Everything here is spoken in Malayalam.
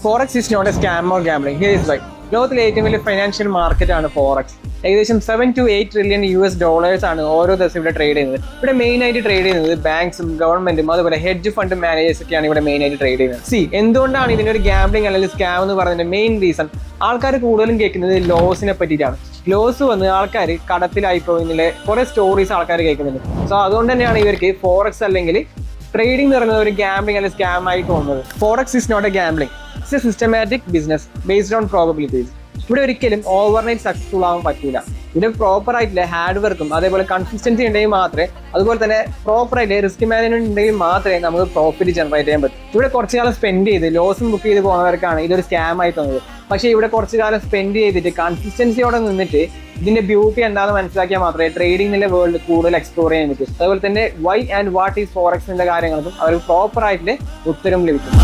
Forex is not a scam or gambling. Here is why. ലോകത്തിലെ ഏറ്റവും വലിയ ഫൈനാൻഷ്യൽ മാർക്കറ്റ് ആണ് ഫോറക്സ്. ഏകദേശം 7 to 8 ട്രില്യൺ US ആണ് ഓരോ ദിവസം ഇവിടെ ട്രേഡ് ചെയ്യുന്നത്. ഇവിടെ മെയിൻ ആയിട്ട് ട്രേഡ് ചെയ്യുന്നത് ബാങ്ക്സും ഗവൺമെന്റും അതുപോലെ ഹെഡ്ജ് ഫണ്ട് മാനേജേഴ്സ് ഒക്കെയാണ് ഇവിടെ മെയിൻ ആയിട്ട് ട്രേഡ് ചെയ്യുന്നത്. എന്തുകൊണ്ടാണ് ഇതിനൊരു ഗാംബ്ലിംഗ് അല്ലെങ്കിൽ സ്കാം എന്ന് പറയുന്നതിന്റെ മെയിൻ റീസൺ? ആൾക്കാർ കൂടുതലും കേൾക്കുന്നത് ലോസിനെ പറ്റിയിട്ടാണ്. ലോസ് വന്ന് ആൾക്കാർ കടത്തിലായി പോകുന്നില്ല കുറെ സ്റ്റോറീസ് ആൾക്കാർ കേൾക്കുന്നുണ്ട്. സോ അതുകൊണ്ട് തന്നെയാണ് ഇവർക്ക് ഫോറക്സ് അല്ലെങ്കിൽ ട്രേഡിംഗ് എന്ന് പറയുന്നത് ഒരു ഗാംബ്ലിംഗ് അല്ലെങ്കിൽ സ്കാം ആയി തോന്നുന്നത്. Forex is not a gambling, it's a systematic business based on probabilities. ഇവിടെ ഒരിക്കലും ഓവർനൈറ്റ് സക്സസ്ഫുൾ ആവാൻ പറ്റില്ല. ഇതിന് പ്രോപ്പർ ആയിട്ടുള്ള ഹാർഡ് വർക്കും അതേപോലെ കൺസിസ്റ്റൻസി ഉണ്ടെങ്കിൽ മാത്രമേ, അതുപോലെ തന്നെ പ്രോപ്പർ ആയിട്ട് റിസ്ക് മാനേജ്മെന്റ് ഉണ്ടെങ്കിൽ മാത്രമേ നമുക്ക് പ്രോഫിറ്റ് ജനറേറ്റ് ചെയ്യാൻ പറ്റും. ഇവിടെ കുറച്ച് കാലം സ്പെൻഡ് ചെയ്ത് ലോസും ബുക്ക് ചെയ്ത് പോകുന്നവർക്കാണ് ഇതൊരു സ്കാം ആയി തോന്നുന്നത്. പക്ഷേ ഇവിടെ കുറച്ച് കാലം സ്പെൻഡ് ചെയ്തിട്ട് കൺസിസ്റ്റൻസിയോടെ നിന്നിട്ട് ഇതിന്റെ ബ്യൂട്ടി എന്താണെന്ന് മനസ്സിലാക്കിയാൽ മാത്രമേ ട്രേഡിംഗിന്റെ വേൾഡ് കൂടുതൽ എക്സ്പ്ലോർ ചെയ്യാൻ പറ്റും. അതുപോലെ തന്നെ why and what is forex എന്ന കാര്യങ്ങൾക്കും അവർക്ക് പ്രോപ്പർ ആയിട്ടുള്ള ഉത്തരം ലഭിക്കും.